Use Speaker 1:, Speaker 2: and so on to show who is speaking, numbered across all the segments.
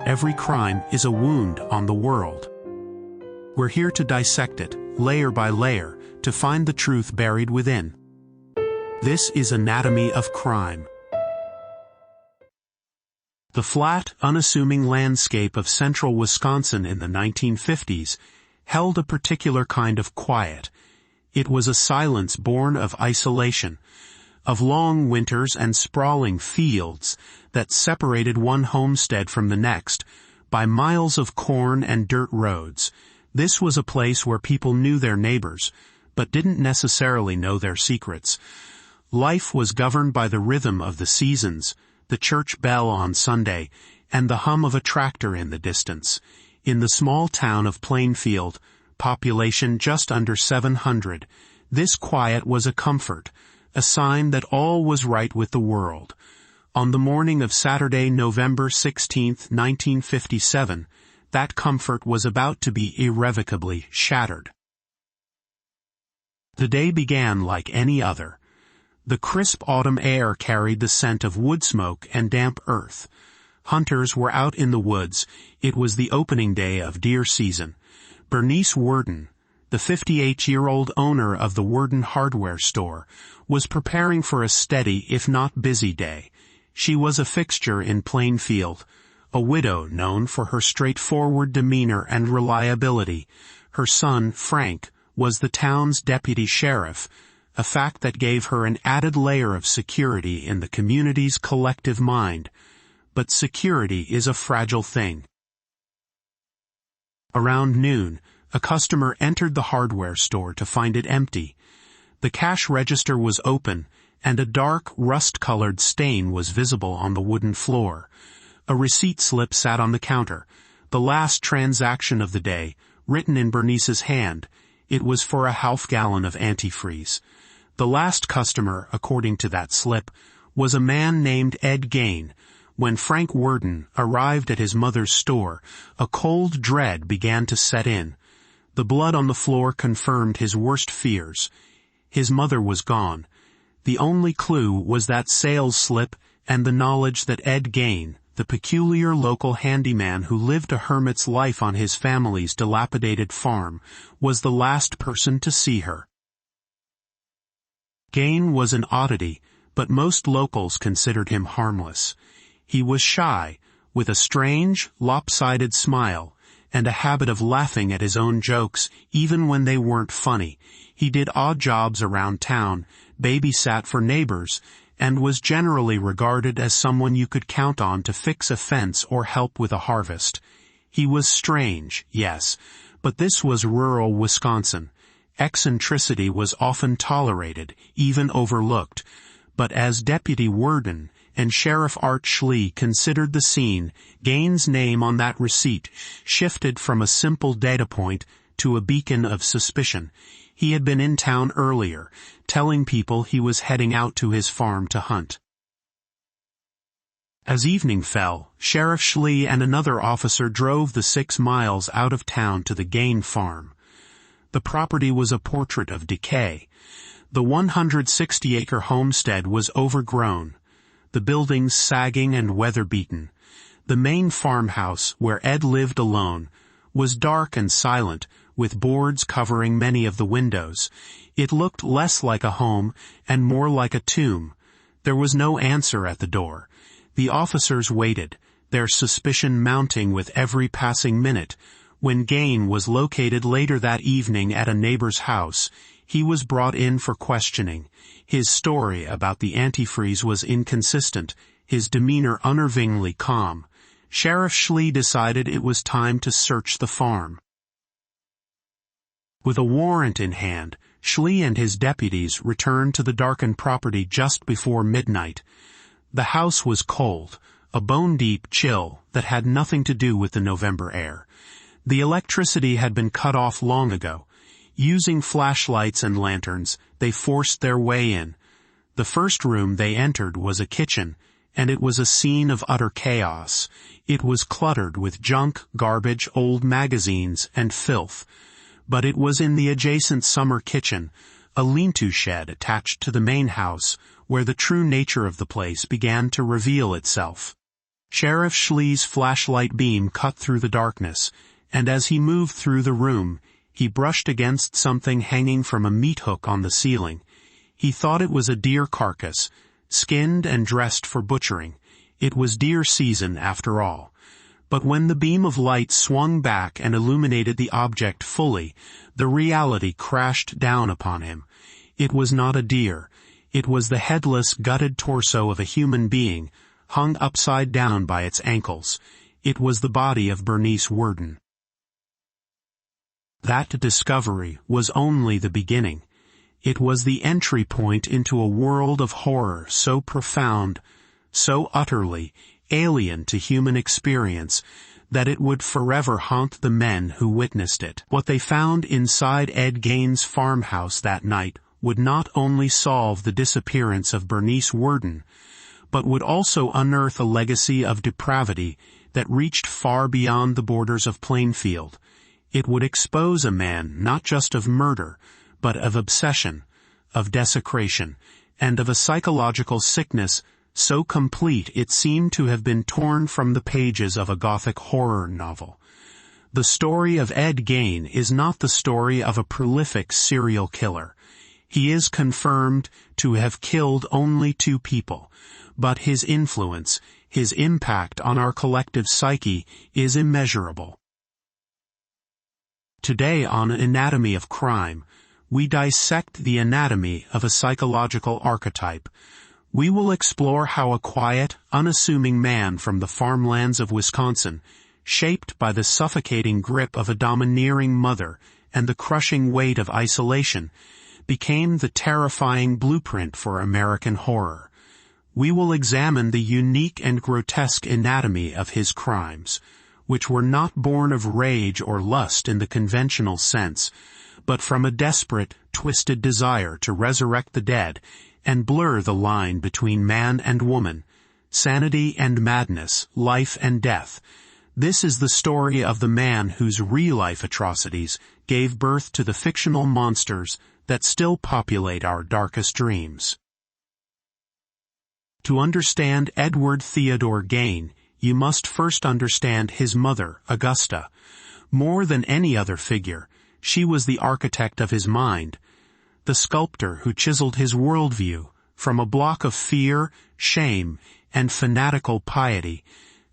Speaker 1: Every crime is a wound on the world. We're here to dissect it, layer by layer, to find the truth buried within. This is Anatomy of Crime. The flat, unassuming landscape of central Wisconsin in the 1950s held a particular kind of quiet. It was a silence born of isolation, of long winters and sprawling fields that separated one homestead from the next by miles of corn and dirt roads. This was a place where people knew their neighbors, but didn't necessarily know their secrets. Life was governed by the rhythm of the seasons, the church bell on Sunday, and the hum of a tractor in the distance. In the small town of Plainfield, population just under 700, this quiet was a comfort, a sign that all was right with the world. On the morning of Saturday, November 16, 1957, that comfort was about to be irrevocably shattered. The day began like any other. The crisp autumn air carried the scent of wood smoke and damp earth. Hunters were out in the woods. It was the opening day of deer season. Bernice Worden, the 58-year-old owner of the Worden hardware store, was preparing for a steady, if not busy day. She was a fixture in Plainfield, a widow known for her straightforward demeanor and reliability. Her son, Frank, was the town's deputy sheriff, a fact that gave her an added layer of security in the community's collective mind. But security is a fragile thing. Around noon, a customer entered the hardware store to find it empty. The cash register was open, and a dark, rust-colored stain was visible on the wooden floor. A receipt slip sat on the counter, the last transaction of the day, written in Bernice's hand. It was for a half-gallon of antifreeze. The last customer, according to that slip, was a man named Ed Gein. When Frank Worden arrived at his mother's store, a cold dread began to set in. The blood on the floor confirmed his worst fears. His mother was gone. The only clue was that sales slip and the knowledge that Ed Gein, the peculiar local handyman who lived a hermit's life on his family's dilapidated farm, was the last person to see her. Gein was an oddity, but most locals considered him harmless. He was shy, with a strange, lopsided smile, and a habit of laughing at his own jokes, even when they weren't funny. He did odd jobs around town, babysat for neighbors, and was generally regarded as someone you could count on to fix a fence or help with a harvest. He was strange, yes, but this was rural Wisconsin. Eccentricity was often tolerated, even overlooked. But as Deputy Worden and Sheriff Art Schlee considered the scene, Gein's name on that receipt shifted from a simple data point to a beacon of suspicion. He had been in town earlier, telling people he was heading out to his farm to hunt. As evening fell, Sheriff Schlee and another officer drove the 6 miles out of town to the Gein farm. The property was a portrait of decay. The 160-acre homestead was overgrown, the buildings sagging and weather-beaten. The main farmhouse, where Ed lived alone, was dark and silent, with boards covering many of the windows. It looked less like a home and more like a tomb. There was no answer at the door. The officers waited, their suspicion mounting with every passing minute. When Gein was located later that evening at a neighbor's house, he was brought in for questioning. His story about the antifreeze was inconsistent, his demeanor unnervingly calm. Sheriff Schlee decided it was time to search the farm. With a warrant in hand, Schlee and his deputies returned to the darkened property just before midnight. The house was cold, a bone-deep chill that had nothing to do with the November air. The electricity had been cut off long ago. Using flashlights and lanterns, they forced their way in. The first room they entered was a kitchen, and it was a scene of utter chaos. It was cluttered with junk, garbage, old magazines, and filth. But it was in the adjacent summer kitchen, a lean-to shed attached to the main house, where the true nature of the place began to reveal itself. Sheriff Schley's flashlight beam cut through the darkness, and as he moved through the room, he brushed against something hanging from a meat hook on the ceiling. He thought it was a deer carcass, skinned and dressed for butchering. It was deer season after all. But when the beam of light swung back and illuminated the object fully, the reality crashed down upon him. It was not a deer. It was the headless, gutted torso of a human being, hung upside down by its ankles. It was the body of Bernice Worden. That discovery was only the beginning. It was the entry point into a world of horror so profound, so utterly alien to human experience, that it would forever haunt the men who witnessed it. What they found inside Ed Gein's farmhouse that night would not only solve the disappearance of Bernice Worden, but would also unearth a legacy of depravity that reached far beyond the borders of Plainfield. It would expose a man not just of murder, but of obsession, of desecration, and of a psychological sickness so complete it seemed to have been torn from the pages of a Gothic horror novel. The story of Ed Gein is not the story of a prolific serial killer. He is confirmed to have killed only 2 people, but his influence, his impact on our collective psyche is immeasurable. Today on Anatomy of Crime, we dissect the anatomy of a psychological archetype. We will explore how a quiet, unassuming man from the farmlands of Wisconsin, shaped by the suffocating grip of a domineering mother and the crushing weight of isolation, became the terrifying blueprint for American horror. We will examine the unique and grotesque anatomy of his crimes, which were not born of rage or lust in the conventional sense, but from a desperate, twisted desire to resurrect the dead and blur the line between man and woman, sanity and madness, life and death. This is the story of the man whose real-life atrocities gave birth to the fictional monsters that still populate our darkest dreams. To understand Edward Theodore Gein, you must first understand his mother, Augusta. More than any other figure, she was the architect of his mind, the sculptor who chiseled his worldview from a block of fear, shame, and fanatical piety.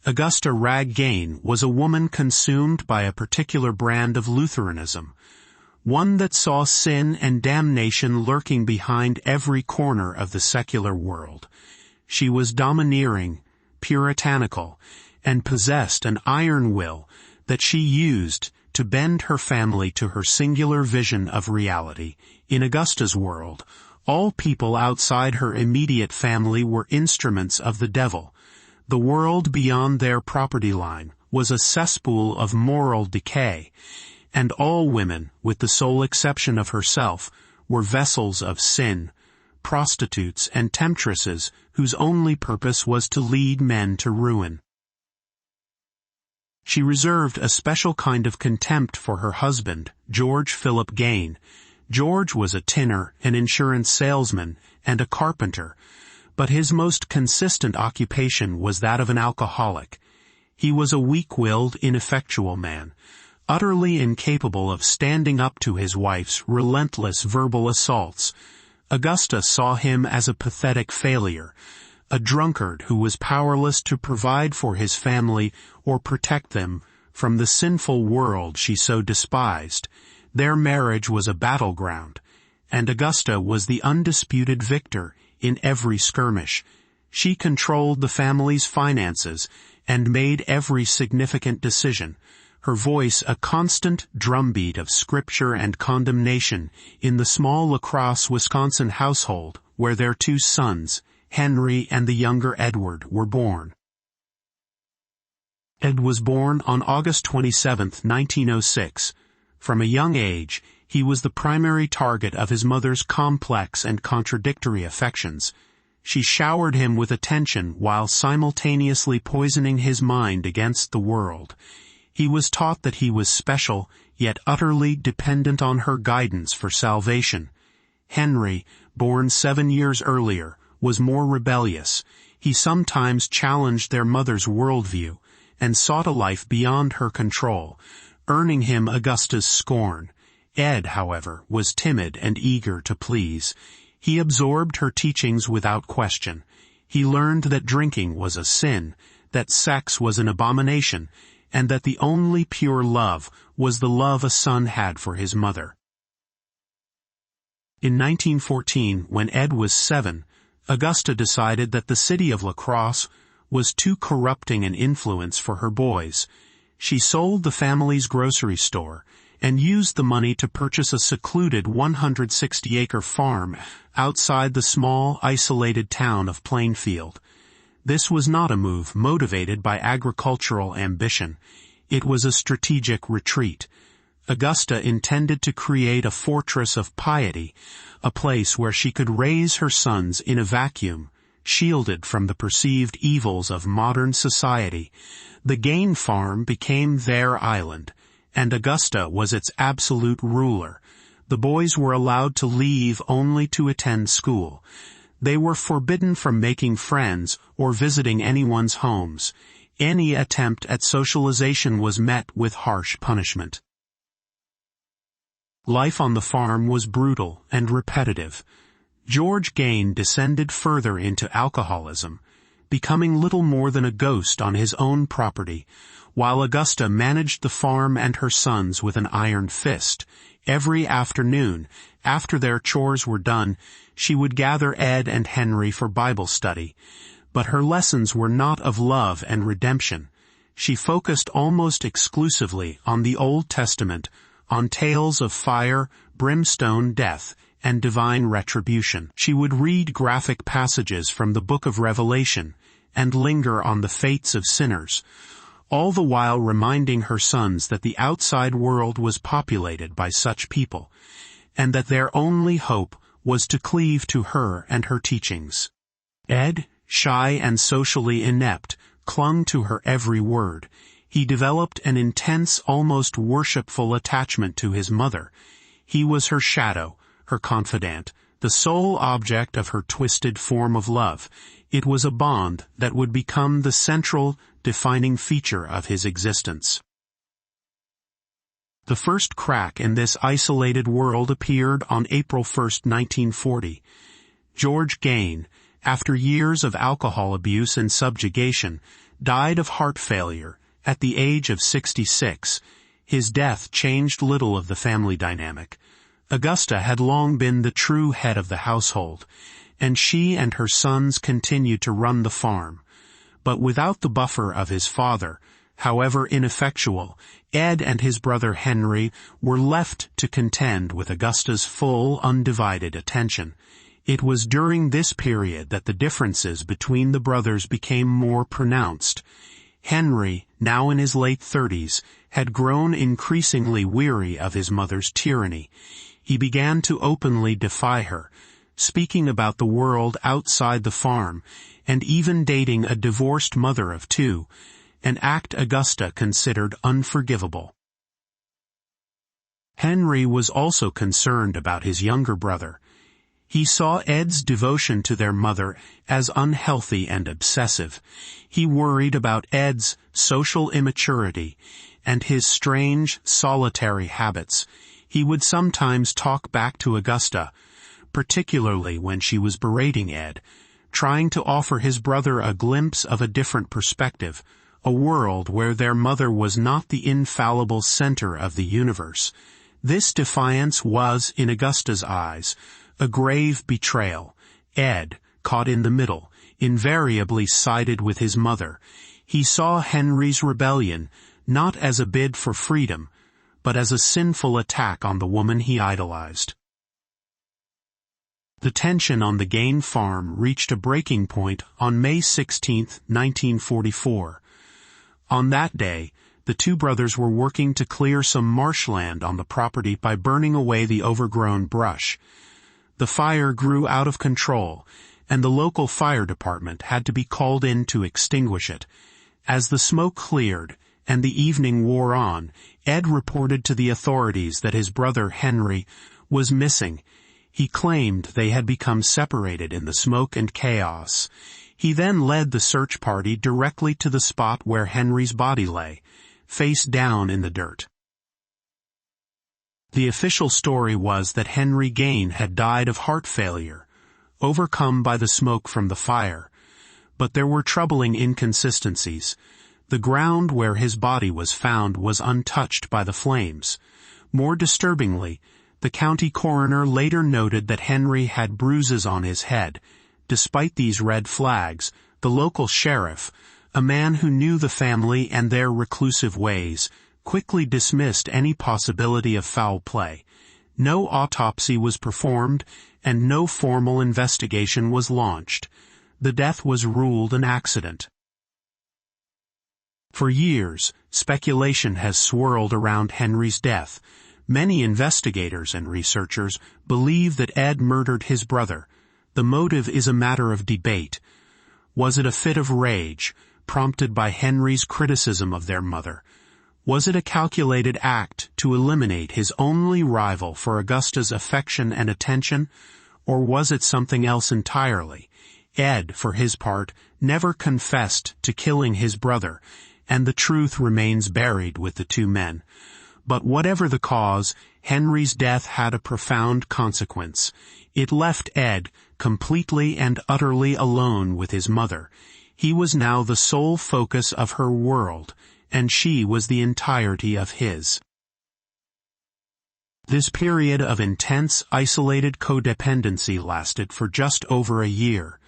Speaker 1: Augusta Rag Gein was a woman consumed by a particular brand of Lutheranism, one that saw sin and damnation lurking behind every corner of the secular world. She was domineering, puritanical, and possessed an iron will that she used to bend her family to her singular vision of reality. In Augusta's world, all people outside her immediate family were instruments of the devil. The world beyond their property line was a cesspool of moral decay, and all women, with the sole exception of herself, were vessels of sin, prostitutes and temptresses whose only purpose was to lead men to ruin. She reserved a special kind of contempt for her husband, George Philip Gein. George was a tinner, an insurance salesman, and a carpenter, but his most consistent occupation was that of an alcoholic. He was a weak-willed, ineffectual man, utterly incapable of standing up to his wife's relentless verbal assaults. Augusta saw him as a pathetic failure, a drunkard who was powerless to provide for his family or protect them from the sinful world she so despised. Their marriage was a battleground, and Augusta was the undisputed victor in every skirmish. She controlled the family's finances and made every significant decision, her voice a constant drumbeat of scripture and condemnation in the small La Crosse, Wisconsin household where their 2 sons, Henry and the younger Edward, were born. Ed was born on August 27, 1906. From a young age, he was the primary target of his mother's complex and contradictory affections. She showered him with attention while simultaneously poisoning his mind against the world. He was taught that he was special, yet utterly dependent on her guidance for salvation. Henry, born 7 years earlier, was more rebellious. He sometimes challenged their mother's worldview and sought a life beyond her control, earning him Augusta's scorn. Ed, however, was timid and eager to please. He absorbed her teachings without question. He learned that drinking was a sin, that sex was an abomination, and that the only pure love was the love a son had for his mother. In 1914, when Ed was 7, Augusta decided that the city of La Crosse was too corrupting an influence for her boys. She sold the family's grocery store and used the money to purchase a secluded 160-acre farm outside the small, isolated town of Plainfield. This was not a move motivated by agricultural ambition. It was a strategic retreat. Augusta intended to create a fortress of piety, a place where she could raise her sons in a vacuum, shielded from the perceived evils of modern society. The Gein farm became their island, and Augusta was its absolute ruler. The boys were allowed to leave only to attend school. They were forbidden from making friends or visiting anyone's homes. Any attempt at socialization was met with harsh punishment. Life on the farm was brutal and repetitive. George Gein descended further into alcoholism, becoming little more than a ghost on his own property, while Augusta managed the farm and her sons with an iron fist. Every afternoon, after their chores were done, she would gather Ed and Henry for Bible study. But her lessons were not of love and redemption. She focused almost exclusively on the Old Testament, on tales of fire, brimstone, death, and divine retribution. She would read graphic passages from the book of Revelation and linger on the fates of sinners, all the while reminding her sons that the outside world was populated by such people, and that their only hope was to cleave to her and her teachings. Ed, shy and socially inept, clung to her every word. He developed an intense, almost worshipful attachment to his mother. He was her shadow, her confidant, the sole object of her twisted form of love. It was a bond that would become the central, defining feature of his existence. The first crack in this isolated world appeared on April 1, 1940. George Gein, after years of alcohol abuse and subjugation, died of heart failure at the age of 66. His death changed little of the family dynamic. Augusta had long been the true head of the household, and she and her sons continued to run the farm. But without the buffer of his father, however ineffectual, Ed and his brother Henry were left to contend with Augusta's full, undivided attention. It was during this period that the differences between the brothers became more pronounced. Henry, now in his late 30s, had grown increasingly weary of his mother's tyranny. He began to openly defy her, speaking about the world outside the farm, and even dating a divorced mother of 2, an act Augusta considered unforgivable. Henry was also concerned about his younger brother. He saw Ed's devotion to their mother as unhealthy and obsessive. He worried about Ed's social immaturity and his strange, solitary habits. He would sometimes talk back to Augusta, particularly when she was berating Ed, trying to offer his brother a glimpse of a different perspective, a world where their mother was not the infallible center of the universe. This defiance was, in Augusta's eyes, a grave betrayal. Ed, caught in the middle, invariably sided with his mother. He saw Henry's rebellion not as a bid for freedom, but as a sinful attack on the woman he idolized. The tension on the Gein farm reached a breaking point on May 16, 1944. On that day, the two brothers were working to clear some marshland on the property by burning away the overgrown brush. The fire grew out of control, and the local fire department had to be called in to extinguish it. As the smoke cleared and the evening wore on, Ed reported to the authorities that his brother Henry was missing. He claimed they had become separated in the smoke and chaos. He then led the search party directly to the spot where Henry's body lay, face down in the dirt. The official story was that Henry Gein had died of heart failure, overcome by the smoke from the fire. But there were troubling inconsistencies. The ground where his body was found was untouched by the flames. More disturbingly, the county coroner later noted that Henry had bruises on his head. Despite these red flags, the local sheriff, a man who knew the family and their reclusive ways, quickly dismissed any possibility of foul play. No autopsy was performed, and no formal investigation was launched. The death was ruled an accident. For years, speculation has swirled around Henry's death. Many investigators and researchers believe that Ed murdered his brother. The motive is a matter of debate. Was it a fit of rage, prompted by Henry's criticism of their mother? Was it a calculated act to eliminate his only rival for Augusta's affection and attention, or was it something else entirely? Ed, for his part, never confessed to killing his brother, and the truth remains buried with the two men. But whatever the cause, Henry's death had a profound consequence. It left Ed completely and utterly alone with his mother. He was now the sole focus of her world, and she was the entirety of his. This period of intense, isolated codependency lasted for just over a year.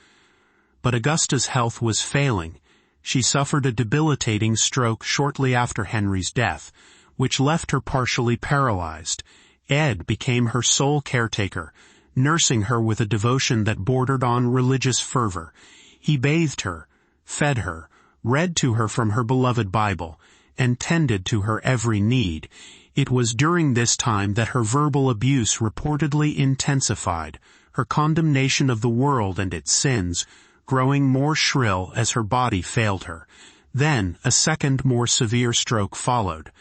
Speaker 1: But Augusta's health was failing. She suffered a debilitating stroke shortly after Henry's death, which left her partially paralyzed. Ed became her sole caretaker, nursing her with a devotion that bordered on religious fervor. He bathed her, fed her, read to her from her beloved Bible, and tended to her every need. It was during this time that her verbal abuse reportedly intensified, her condemnation of the world and its sins growing more shrill as her body failed her. Then a second, more severe stroke followed.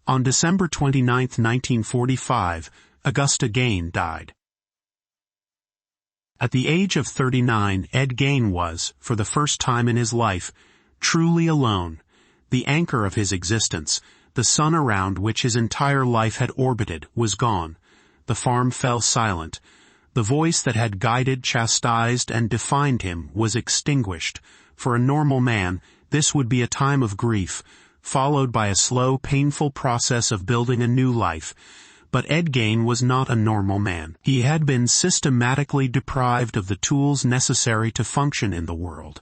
Speaker 1: On December 29, 1945, Augusta Gein died. At the age of 39, Ed Gein was, for the first time in his life, truly alone. The anchor of his existence, the sun around which his entire life had orbited, was gone. The farm fell silent. The voice that had guided, chastised, and defined him was extinguished. For a normal man, this would be a time of grief, followed by a slow, painful process of building a new life. But Ed Gein was not a normal man. He had been systematically deprived of the tools necessary to function in the world.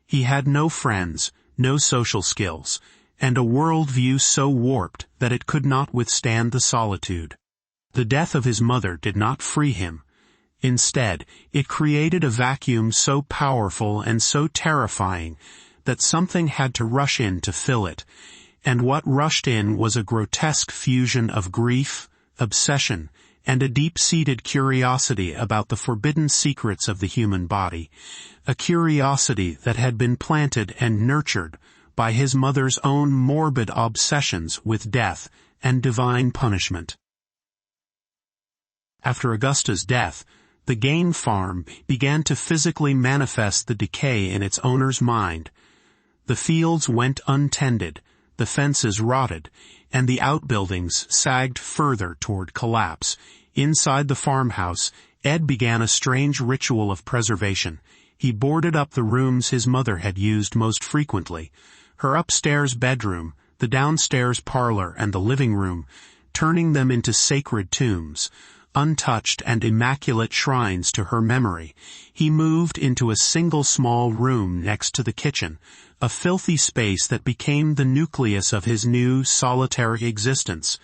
Speaker 1: He had no friends, no social skills, and a worldview so warped that it could not withstand the solitude. The death of his mother did not free him. Instead, it created a vacuum so powerful and so terrifying that something had to rush in to fill it. And what rushed in was a grotesque fusion of grief, obsession, and a deep-seated curiosity about the forbidden secrets of the human body, a curiosity that had been planted and nurtured by his mother's own morbid obsessions with death and divine punishment. After Augusta's death, the Gein farm began to physically manifest the decay in its owner's mind. The fields went untended, the fences rotted, and the outbuildings sagged further toward collapse. Inside the farmhouse, Ed began a strange ritual of preservation. He boarded up the rooms his mother had used most frequently, her upstairs bedroom, the downstairs parlor, and the living room, turning them into sacred tombs, untouched and immaculate shrines to her memory. He moved into a single small room next to the kitchen, a filthy space that became the nucleus of his new, solitary existence.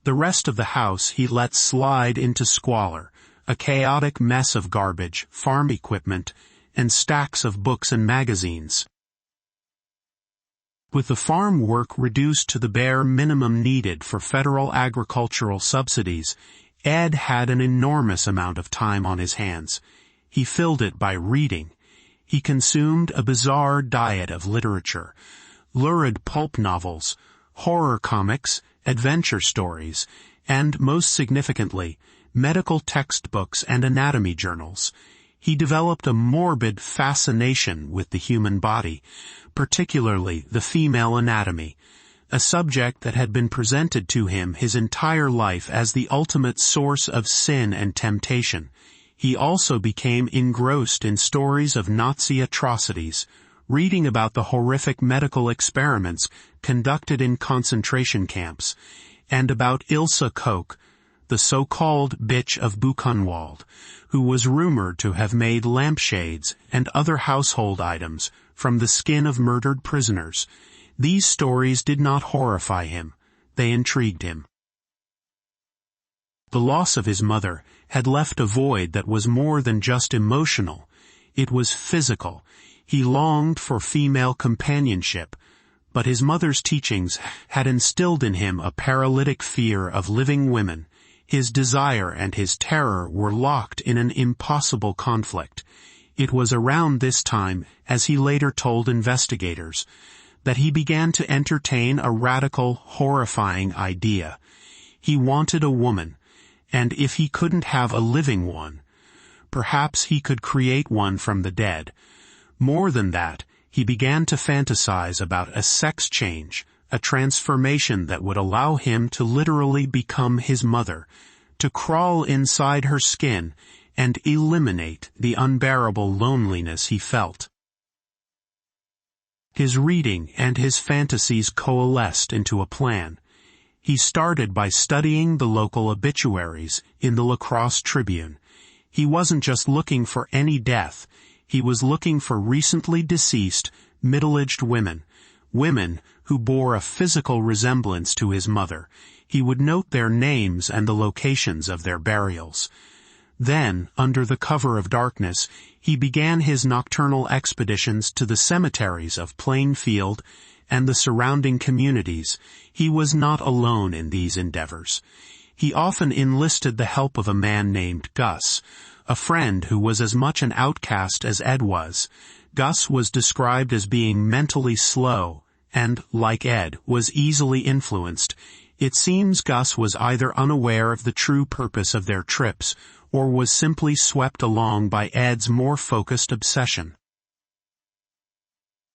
Speaker 1: The rest of the house he let slide into squalor, a chaotic mess of garbage, farm equipment, and stacks of books and magazines. With the farm work reduced to the bare minimum needed for federal agricultural subsidies, Ed had an enormous amount of time on his hands. He filled it by reading. He consumed a bizarre diet of literature, lurid pulp novels, horror comics, adventure stories, and, most significantly, medical textbooks and anatomy journals. He developed a morbid fascination with the human body, particularly the female anatomy, a subject that had been presented to him his entire life as the ultimate source of sin and temptation. He also became engrossed in stories of Nazi atrocities, reading about the horrific medical experiments conducted in concentration camps, and about Ilse Koch, the so-called bitch of Buchenwald, who was rumored to have made lampshades and other household items from the skin of murdered prisoners. These stories did not horrify him. They intrigued him. The loss of his mother had left a void that was more than just emotional. It was physical. He longed for female companionship, but his mother's teachings had instilled in him a paralytic fear of living women. His desire and his terror were locked in an impossible conflict. It was around this time, as he later told investigators, that he began to entertain a radical, horrifying idea. He wanted a woman, and if he couldn't have a living one, perhaps he could create one from the dead. More than that, he began to fantasize about a sex change, a transformation that would allow him to literally become his mother, to crawl inside her skin and eliminate the unbearable loneliness he felt. His reading and his fantasies coalesced into a plan. He started by studying the local obituaries in the La Crosse Tribune. He wasn't just looking for any death. He was looking for recently deceased, middle-aged women who bore a physical resemblance to his mother. He would note their names and the locations of their burials. Then, under the cover of darkness, he began his nocturnal expeditions to the cemeteries of Plainfield and the surrounding communities. He was not alone in these endeavors. He often enlisted the help of a man named Gus, a friend who was as much an outcast as Ed was. Gus was described as being mentally slow and, like Ed, was easily influenced. It seems Gus was either unaware of the true purpose of their trips or was simply swept along by Ed's more focused obsession.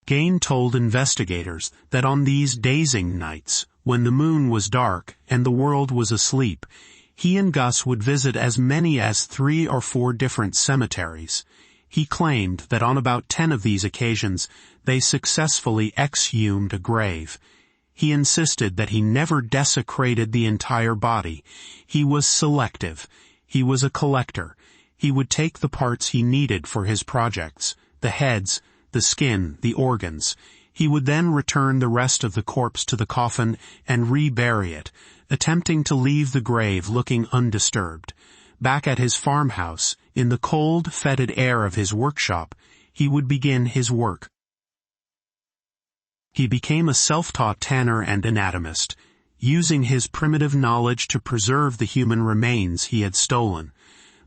Speaker 1: Gein told investigators that on these dazing nights, when the moon was dark and the world was asleep, he and Gus would visit as many as 3 or 4 different cemeteries. He claimed that on about 10 of these occasions, they successfully exhumed a grave. He insisted that he never desecrated the entire body. He was selective. He was a collector. He would take the parts he needed for his projects, the heads, the skin, the organs. He would then return the rest of the corpse to the coffin and rebury it, attempting to leave the grave looking undisturbed. Back at his farmhouse, in the cold, fetid air of his workshop, he would begin his work. He became a self-taught tanner and anatomist, using his primitive knowledge to preserve the human remains he had stolen.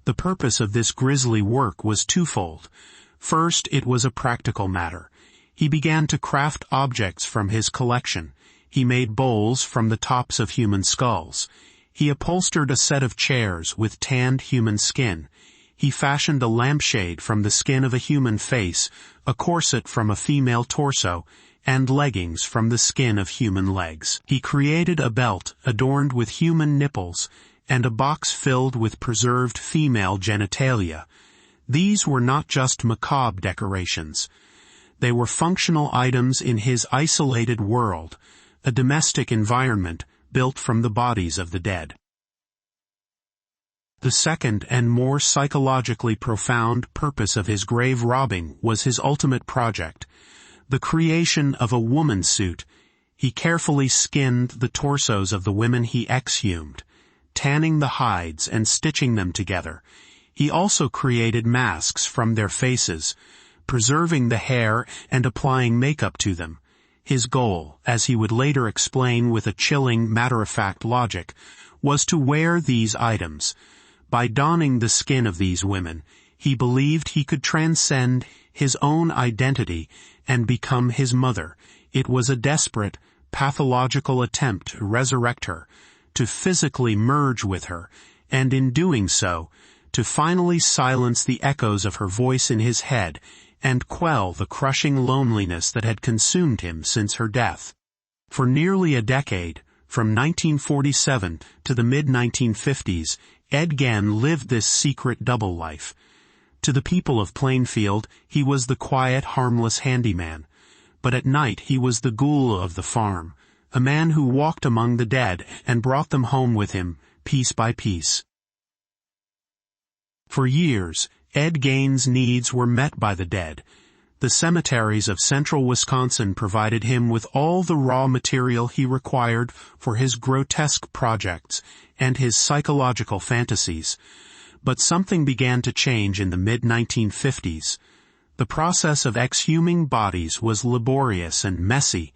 Speaker 1: The purpose of this grisly work was twofold. First, it was a practical matter. He began to craft objects from his collection. He made bowls from the tops of human skulls. He upholstered a set of chairs with tanned human skin. He fashioned a lampshade from the skin of a human face, a corset from a female torso, and leggings from the skin of human legs. He created a belt adorned with human nipples and a box filled with preserved female genitalia. These were not just macabre decorations. They were functional items in his isolated world, a domestic environment built from the bodies of the dead. The second and more psychologically profound purpose of his grave robbing was his ultimate project, the creation of a woman suit. He carefully skinned the torsos of the women he exhumed, tanning the hides and stitching them together. He also created masks from their faces, preserving the hair and applying makeup to them. His goal, as he would later explain with a chilling, matter-of-fact logic, was to wear these items. By donning the skin of these women, he believed he could transcend his own identity and become his mother. It was a desperate, pathological attempt to resurrect her, to physically merge with her, and in doing so, to finally silence the echoes of her voice in his head and quell the crushing loneliness that had consumed him since her death. For nearly a decade, from 1947 to the mid-1950s, Ed Gein lived this secret double life. To the people of Plainfield, he was the quiet, harmless handyman. But at night he was the ghoul of the farm, a man who walked among the dead and brought them home with him, piece by piece. For years, Ed Gein's needs were met by the dead. The cemeteries of central Wisconsin provided him with all the raw material he required for his grotesque projects and his psychological fantasies. But something began to change in the mid-1950s. The process of exhuming bodies was laborious and messy.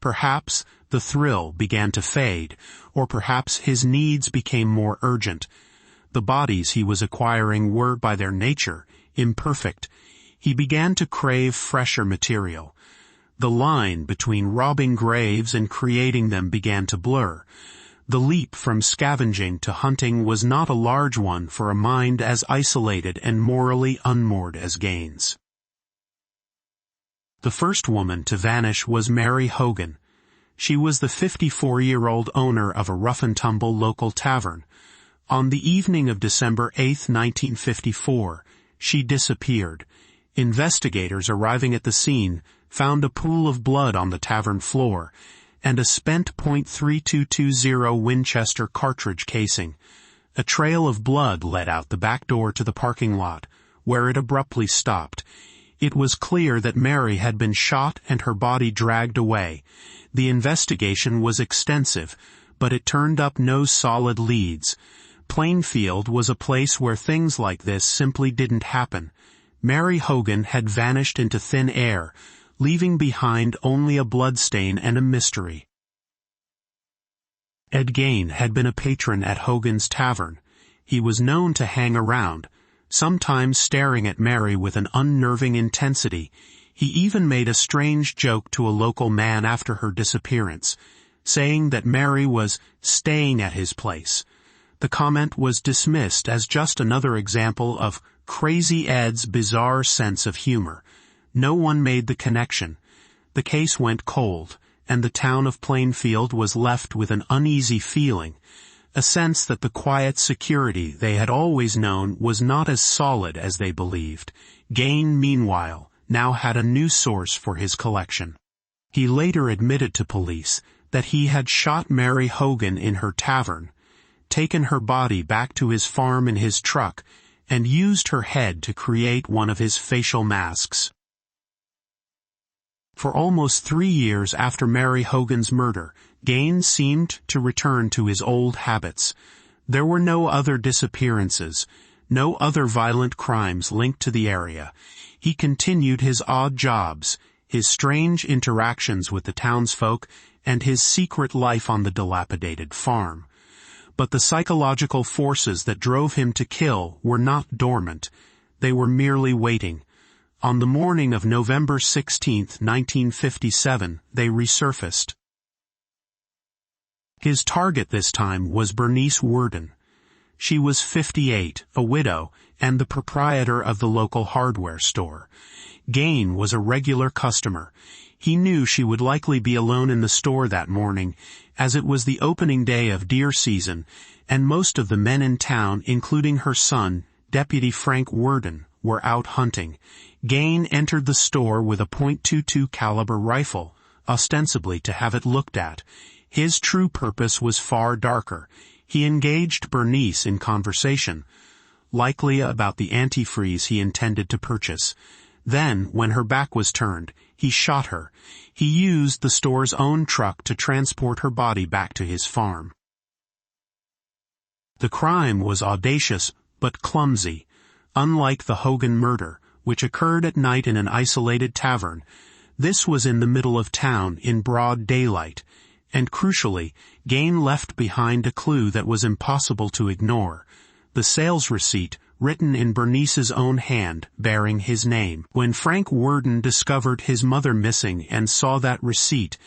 Speaker 1: Perhaps the thrill began to fade, or perhaps his needs became more urgent. The bodies he was acquiring were, by their nature, imperfect. He began to crave fresher material. The line between robbing graves and creating them began to blur. The leap from scavenging to hunting was not a large one for a mind as isolated and morally unmoored as Gein's. The first woman to vanish was Mary Hogan. She was the 54-year-old owner of a rough-and-tumble local tavern. On the evening of December 8, 1954, she disappeared. Investigators arriving at the scene found a pool of blood on the tavern floor and a spent .3220 Winchester cartridge casing. A trail of blood led out the back door to the parking lot, where it abruptly stopped. It was clear that Mary had been shot and her body dragged away. The investigation was extensive, but it turned up no solid leads. Plainfield was a place where things like this simply didn't happen. Mary Hogan had vanished into thin air, leaving behind only a bloodstain and a mystery. Ed Gein had been a patron at Hogan's Tavern. He was known to hang around, sometimes staring at Mary with an unnerving intensity. He even made a strange joke to a local man after her disappearance, saying that Mary was staying at his place. The comment was dismissed as just another example of Crazy Ed's bizarre sense of humor. No one made the connection. The case went cold, and the town of Plainfield was left with an uneasy feeling, a sense that the quiet security they had always known was not as solid as they believed. Gein, meanwhile, now had a new source for his collection. He later admitted to police that he had shot Mary Hogan in her tavern, taken her body back to his farm in his truck, and used her head to create one of his facial masks. For almost 3 years after Mary Hogan's murder, Gein seemed to return to his old habits. There were no other disappearances, no other violent crimes linked to the area. He continued his odd jobs, his strange interactions with the townsfolk, and his secret life on the dilapidated farm. But the psychological forces that drove him to kill were not dormant. They were merely waiting. On the morning of November 16, 1957, they resurfaced. His target this time was Bernice Worden. She was 58, a widow, and the proprietor of the local hardware store. Gein was a regular customer. He knew she would likely be alone in the store that morning, as it was the opening day of deer season, and most of the men in town, including her son, Deputy Frank Worden, were out hunting. Gein entered the store with a .22 caliber rifle, ostensibly to have it looked at. His true purpose was far darker. He engaged Bernice in conversation, likely about the antifreeze he intended to purchase. Then, when her back was turned, he shot her. He used the store's own truck to transport her body back to his farm. The crime was audacious but clumsy. Unlike the Hogan murder, which occurred at night in an isolated tavern, this was in the middle of town in broad daylight, and crucially, Gein left behind a clue that was impossible to ignore: the sales receipt written in Bernice's own hand, bearing his name. When Frank Worden discovered his mother missing and saw that receipt,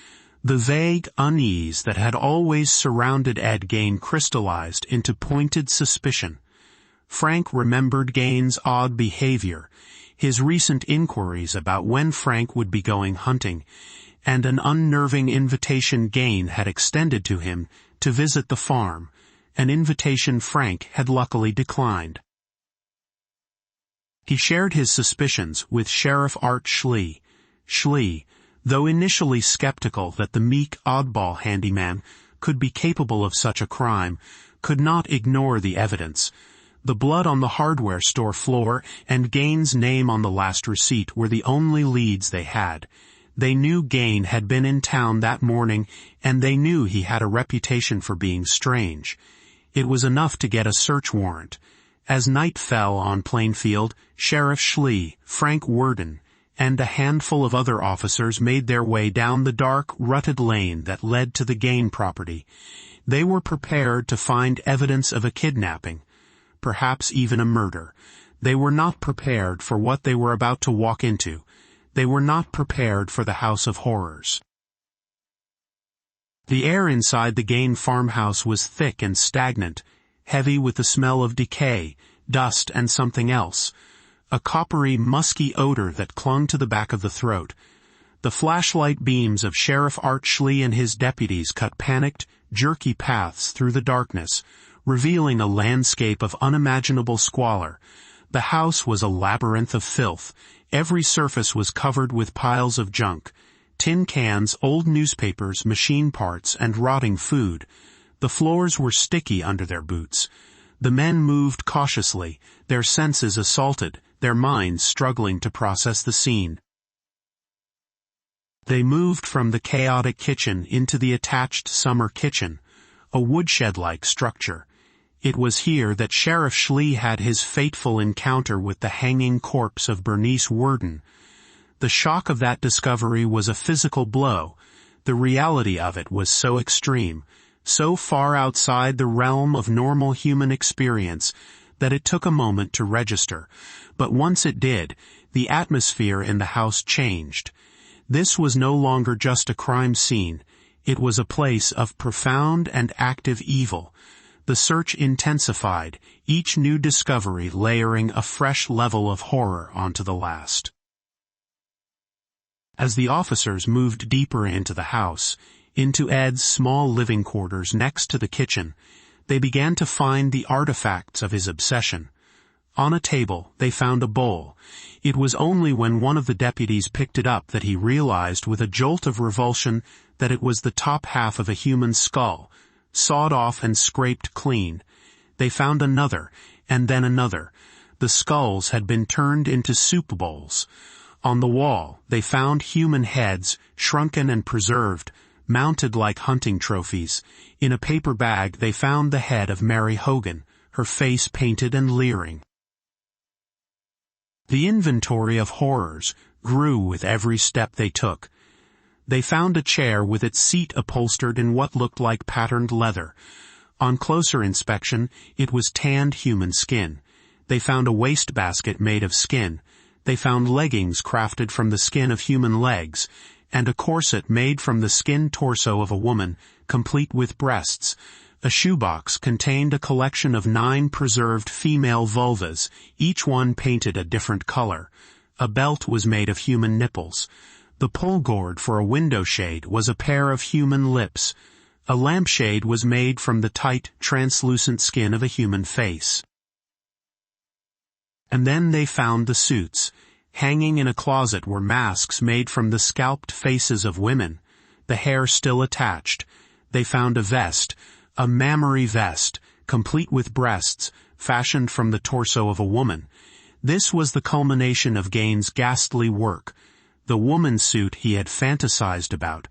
Speaker 1: the vague unease that had always surrounded Ed Gein crystallized into pointed suspicion. Frank remembered Gein's odd behavior, his recent inquiries about when Frank would be going hunting, and an unnerving invitation Gein had extended to him to visit the farm, an invitation Frank had luckily declined. He shared his suspicions with Sheriff Art Schlee. Schlee, though initially skeptical that the meek oddball handyman could be capable of such a crime, could not ignore the evidence. The blood on the hardware store floor and Gein's name on the last receipt were the only leads they had. They knew Gein had been in town that morning, and they knew he had a reputation for being strange. It was enough to get a search warrant. As night fell on Plainfield, Sheriff Schlee, Frank Worden, and a handful of other officers made their way down the dark, rutted lane that led to the Gein property. They were prepared to find evidence of a kidnapping, perhaps even a murder. They were not prepared for what they were about to walk into. They were not prepared for the House of Horrors. The air inside the Gein farmhouse was thick and stagnant, heavy with the smell of decay, dust, and something else, a coppery, musky odor that clung to the back of the throat. The flashlight beams of Sheriff Art Schlee and his deputies cut panicked, jerky paths through the darkness, revealing a landscape of unimaginable squalor. The house was a labyrinth of filth. Every surface was covered with piles of junk, tin cans, old newspapers, machine parts, and rotting food. The floors were sticky under their boots. The men moved cautiously, their senses assaulted, their minds struggling to process the scene. They moved from the chaotic kitchen into the attached summer kitchen, a woodshed-like structure. It was here that Sheriff Schlee had his fateful encounter with the hanging corpse of Bernice Worden. The shock of that discovery was a physical blow. The reality of it was so extreme, so far outside the realm of normal human experience, that it took a moment to register. But once it did, the atmosphere in the house changed. This was no longer just a crime scene. It was a place of profound and active evil. The search intensified, each new discovery layering a fresh level of horror onto the last. As the officers moved deeper into the house, into Ed's small living quarters next to the kitchen, they began to find the artifacts of his obsession. On a table, they found a bowl. It was only when one of the deputies picked it up that he realized with a jolt of revulsion that it was the top half of a human skull, sawed off and scraped clean. They found another, and then another. The skulls had been turned into soup bowls. On the wall, they found human heads, shrunken and preserved, mounted like hunting trophies. In a paper bag they found the head of Mary Hogan, her face painted and leering. The inventory of horrors grew with every step they took. They found a chair with its seat upholstered in what looked like patterned leather. On closer inspection, it was tanned human skin. They found a wastebasket made of skin. They found leggings crafted from the skin of human legs, and a corset made from the skin torso of a woman, complete with breasts. A shoebox contained a collection of 9 preserved female vulvas, each one painted a different color. A belt was made of human nipples. The pull gourd for a window shade was a pair of human lips. A lampshade was made from the tight, translucent skin of a human face. And then they found the suits. Hanging in a closet were masks made from the scalped faces of women, the hair still attached. They found a vest, a mammary vest, complete with breasts, fashioned from the torso of a woman. This was the culmination of Gein's ghastly work, the woman suit he had fantasized about,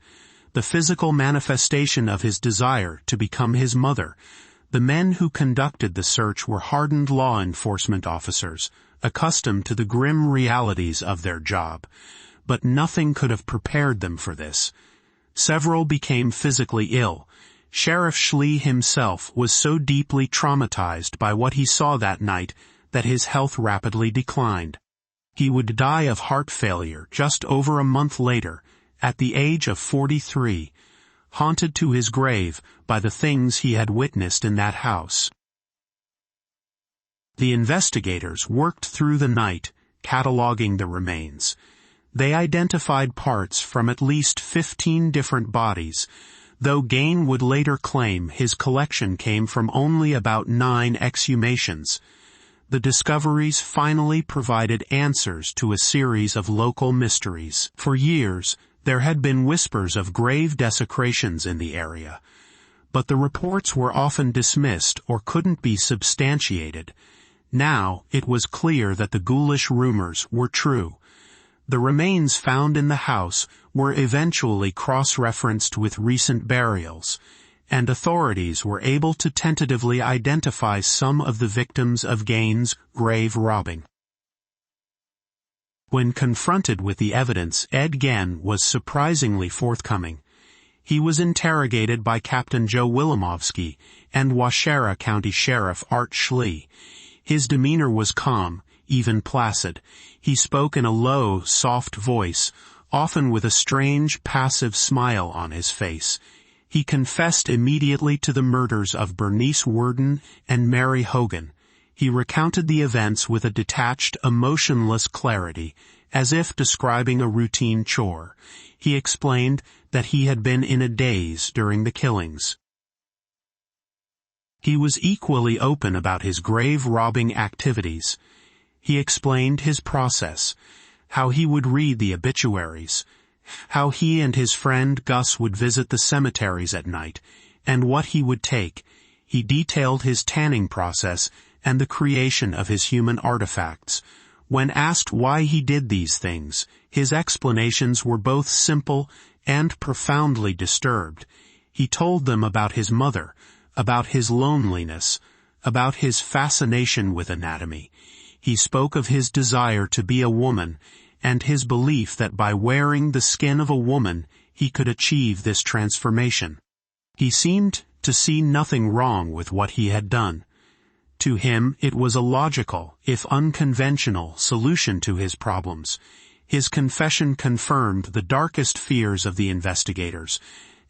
Speaker 1: the physical manifestation of his desire to become his mother. The men who conducted the search were hardened law enforcement officers, accustomed to the grim realities of their job. But nothing could have prepared them for this. Several became physically ill. Sheriff Schlee himself was so deeply traumatized by what he saw that night that his health rapidly declined. He would die of heart failure just over a month later, at the age of 43, haunted to his grave by the things he had witnessed in that house. The investigators worked through the night, cataloging the remains. They identified parts from at least 15 different bodies, though Gein would later claim his collection came from only about 9 exhumations. The discoveries finally provided answers to a series of local mysteries. For years, there had been whispers of grave desecrations in the area, but the reports were often dismissed or couldn't be substantiated. Now, it was clear that the ghoulish rumors were true. The remains found in the house were eventually cross-referenced with recent burials, and authorities were able to tentatively identify some of the victims of Gein's grave robbing. When confronted with the evidence, Ed Gein was surprisingly forthcoming. He was interrogated by Captain Joe Wilimowski and Waushara County Sheriff Art Schlee. His demeanor was calm, even placid. He spoke in a low, soft voice, often with a strange, passive smile on his face. He confessed immediately to the murders of Bernice Worden and Mary Hogan. He recounted the events with a detached, emotionless clarity, as if describing a routine chore. He explained that he had been in a daze during the killings. He was equally open about his grave-robbing activities. He explained his process, how he would read the obituaries, how he and his friend Gus would visit the cemeteries at night, and what he would take. He detailed his tanning process and the creation of his human artifacts. When asked why he did these things, his explanations were both simple and profoundly disturbed. He told them about his mother, about his loneliness, about his fascination with anatomy. He spoke of his desire to be a woman, and his belief that by wearing the skin of a woman, he could achieve this transformation. He seemed to see nothing wrong with what he had done. To him, it was a logical, if unconventional, solution to his problems. His confession confirmed the darkest fears of the investigators,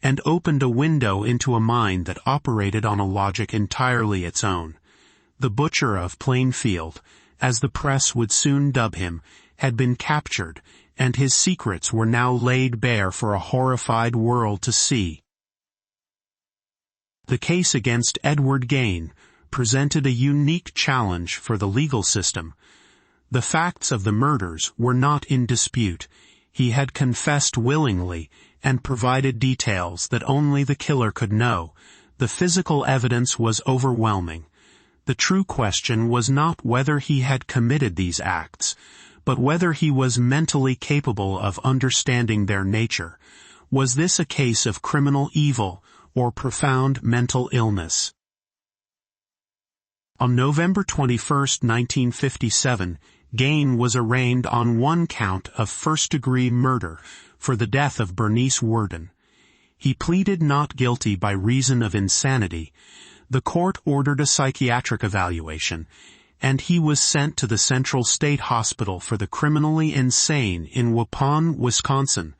Speaker 1: and opened a window into a mind that operated on a logic entirely its own. The Butcher of Plainfield, as the press would soon dub him, had been captured, and his secrets were now laid bare for a horrified world to see. The case against Edward Gein presented a unique challenge for the legal system. The facts of the murders were not in dispute. He had confessed willingly and provided details that only the killer could know. The physical evidence was overwhelming. The true question was not whether he had committed these acts, but whether he was mentally capable of understanding their nature. Was this a case of criminal evil or profound mental illness? On November 21, 1957, Gein was arraigned on one count of first-degree murder for the death of Bernice Worden. He pleaded not guilty by reason of insanity. The court ordered a psychiatric evaluation, and he was sent to the Central State Hospital for the Criminally Insane in Waupun, Wisconsin.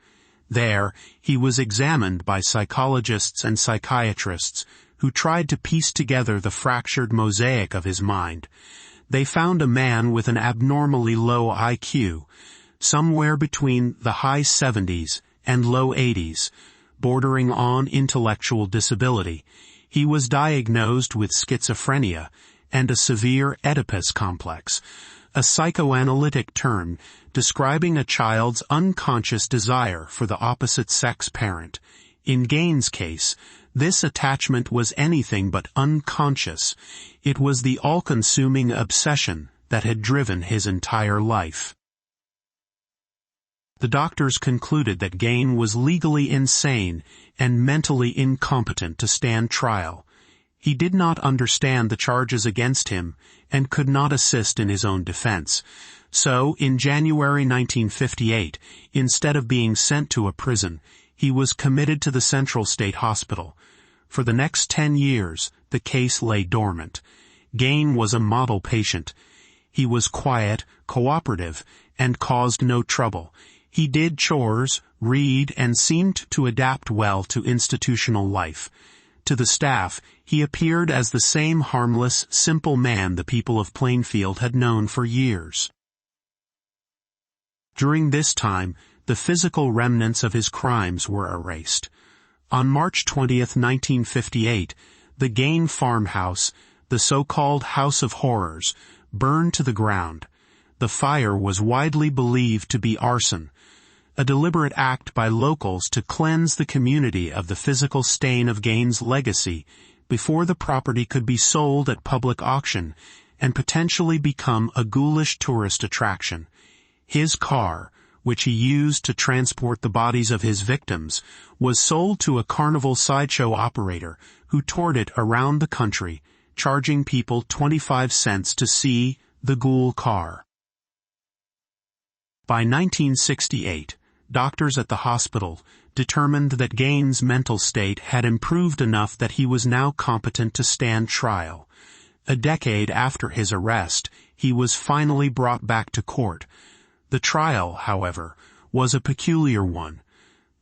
Speaker 1: There, he was examined by psychologists and psychiatrists who tried to piece together the fractured mosaic of his mind. They found a man with an abnormally low IQ, somewhere between the high 70s and low 80s, bordering on intellectual disability. He was diagnosed with schizophrenia and a severe Oedipus complex, a psychoanalytic term describing a child's unconscious desire for the opposite-sex parent. In Gein's case, this attachment was anything but unconscious. It was the all-consuming obsession that had driven his entire life. The doctors concluded that Gein was legally insane and mentally incompetent to stand trial. He did not understand the charges against him and could not assist in his own defense. So, in January 1958, instead of being sent to a prison, he was committed to the Central State Hospital. For the next 10 years, the case lay dormant. Gein was a model patient. He was quiet, cooperative, and caused no trouble. He did chores, read, and seemed to adapt well to institutional life. To the staff, he appeared as the same harmless, simple man the people of Plainfield had known for years. During this time, the physical remnants of his crimes were erased. On March 20, 1958, the Gein farmhouse, the so-called House of Horrors, burned to the ground. The fire was widely believed to be arson, a deliberate act by locals to cleanse the community of the physical stain of Gein's legacy before the property could be sold at public auction and potentially become a ghoulish tourist attraction. His car, which he used to transport the bodies of his victims, was sold to a carnival sideshow operator who toured it around the country, charging people 25 cents to see the ghoul car. By 1968, doctors at the hospital determined that Gein's mental state had improved enough that he was now competent to stand trial. A decade after his arrest, he was finally brought back to court. The trial, however, was a peculiar one.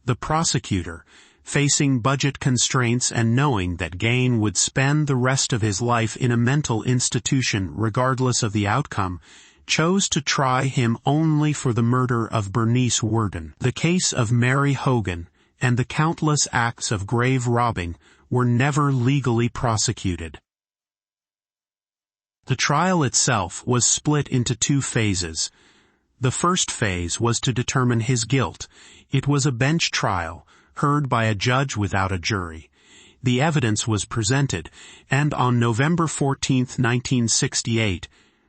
Speaker 1: The prosecutor, facing budget constraints and knowing that Gein would spend the rest of his life in a mental institution regardless of the outcome, chose to try him only for the murder of Bernice Worden. The case of Mary Hogan and the countless acts of grave robbing were never legally prosecuted. The trial itself was split into two phases. The first phase was to determine his guilt. It was a bench trial, heard by a judge without a jury. The evidence was presented, and on November 14, 1968,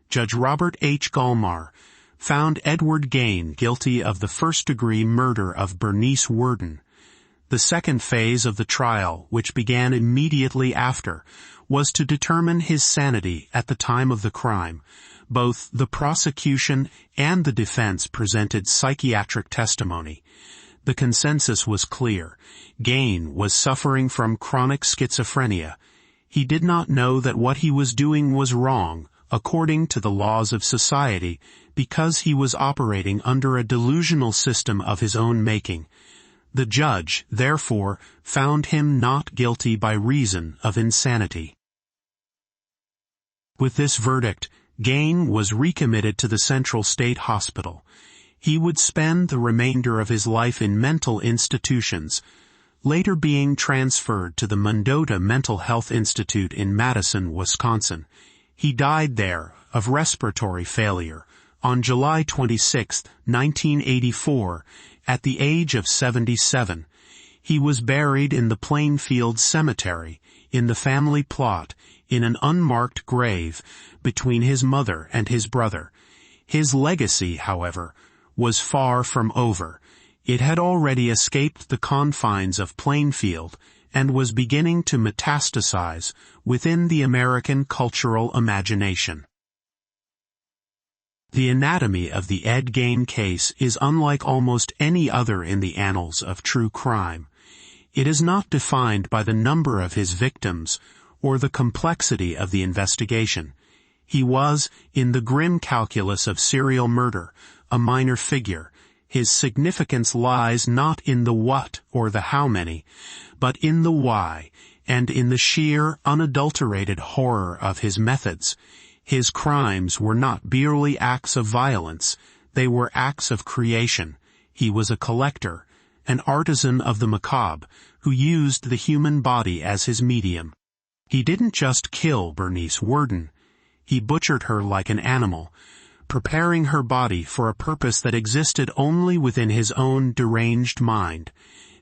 Speaker 1: Judge Robert H. Gallmar found Edward Gein guilty of the first-degree murder of Bernice Worden. The second phase of the trial, which began immediately after, was to determine his sanity at the time of the crime. Both the prosecution and the defense presented psychiatric testimony. The consensus was clear. Gein was suffering from chronic schizophrenia. He did not know that what he was doing was wrong, according to the laws of society, because he was operating under a delusional system of his own making. The judge, therefore, found him not guilty by reason of insanity. With this verdict, Gein was recommitted to the Central State Hospital. He would spend the remainder of his life in mental institutions, later being transferred to the Mendota Mental Health Institute in Madison, Wisconsin. He died there of respiratory failure on July 26, 1984, at the age of 77. He was buried in the Plainfield Cemetery, in the family plot, in an unmarked grave between his mother and his brother. His legacy, however, was far from over. It had already escaped the confines of Plainfield and was beginning to metastasize within the American cultural imagination. The anatomy of the Ed Gein case is unlike almost any other in the annals of true crime. It is not defined by the number of his victims or the complexity of the investigation. He was, in the grim calculus of serial murder, a minor figure. His significance lies not in the what or the how many, but in the why, and in the sheer, unadulterated horror of his methods. His crimes were not merely acts of violence, they were acts of creation. He was a collector, an artisan of the macabre, who used the human body as his medium. He didn't just kill Bernice Worden. He butchered her like an animal, preparing her body for a purpose that existed only within his own deranged mind.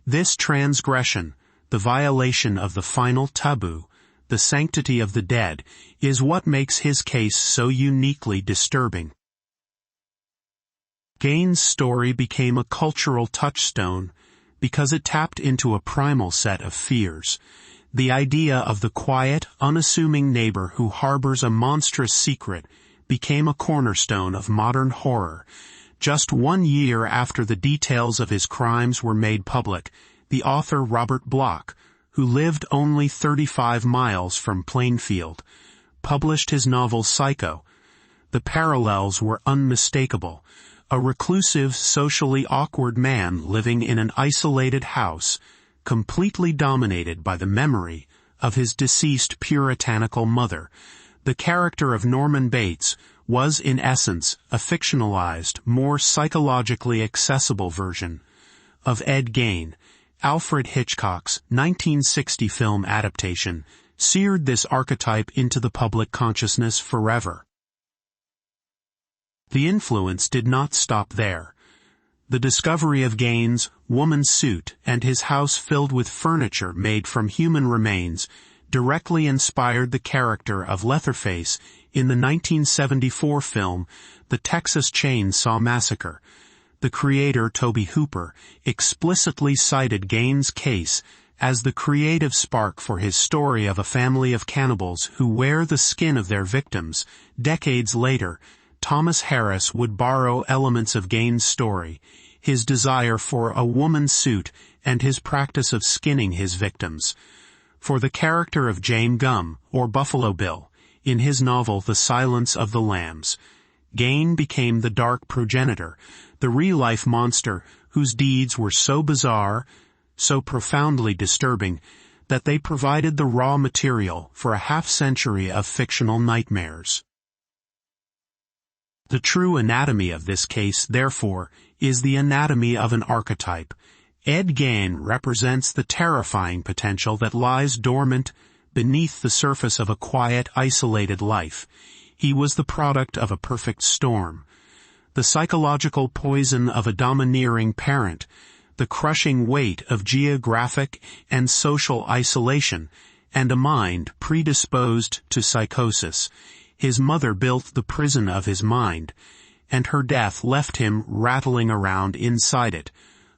Speaker 1: This transgression, the violation of the final taboo, the sanctity of the dead, is what makes his case so uniquely disturbing. Gein's story became a cultural touchstone because it tapped into a primal set of fears. The idea of the quiet, unassuming neighbor who harbors a monstrous secret became a cornerstone of modern horror. Just 1 year after the details of his crimes were made public, the author Robert Bloch, who lived only 35 miles from Plainfield, published his novel Psycho. The parallels were unmistakable. A reclusive, socially awkward man living in an isolated house, completely dominated by the memory of his deceased puritanical mother. The character of Norman Bates was in essence a fictionalized, more psychologically accessible version of Ed Gein. Alfred Hitchcock's 1960 film adaptation seared this archetype into the public consciousness forever. The influence did not stop there. The discovery of Gein's woman's suit and his house filled with furniture made from human remains directly inspired the character of Leatherface in the 1974 film The Texas Chainsaw Massacre. The creator, Tobe Hooper, explicitly cited Gein's case as the creative spark for his story of a family of cannibals who wear the skin of their victims. Decades later, Thomas Harris would borrow elements of Gein's story, his desire for a woman's suit and his practice of skinning his victims, for the character of James Gumb, or Buffalo Bill, in his novel The Silence of the Lambs. Gein became the dark progenitor, the real-life monster whose deeds were so bizarre, so profoundly disturbing, that they provided the raw material for a half-century of fictional nightmares. The true anatomy of this case, therefore, is the anatomy of an archetype. Ed Gein represents the terrifying potential that lies dormant beneath the surface of a quiet, isolated life. He was the product of a perfect storm. The psychological poison of a domineering parent, the crushing weight of geographic and social isolation, and a mind predisposed to psychosis. His mother built the prison of his mind, and her death left him rattling around inside it,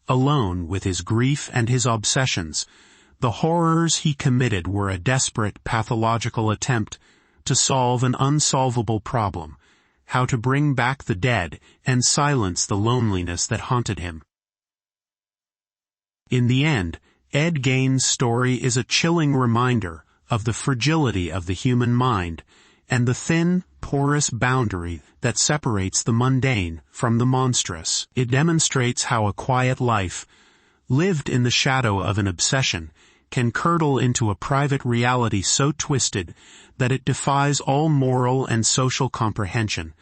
Speaker 1: alone with his grief and his obsessions. The horrors he committed were a desperate pathological attempt to solve an unsolvable problem, how to bring back the dead and silence the loneliness that haunted him. In the end, Ed Gein's story is a chilling reminder of the fragility of the human mind and the thin, porous boundary that separates the mundane from the monstrous. It demonstrates how a quiet life, lived in the shadow of an obsession, can curdle into a private reality so twisted that it defies all moral and social comprehension.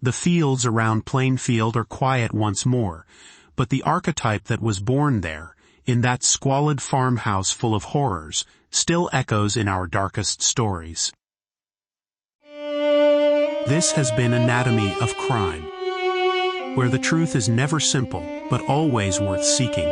Speaker 1: The fields around Plainfield are quiet once more, but the archetype that was born there, in that squalid farmhouse full of horrors, still echoes in our darkest stories. This has been Anatomy of Crime, where the truth is never simple, but always worth seeking.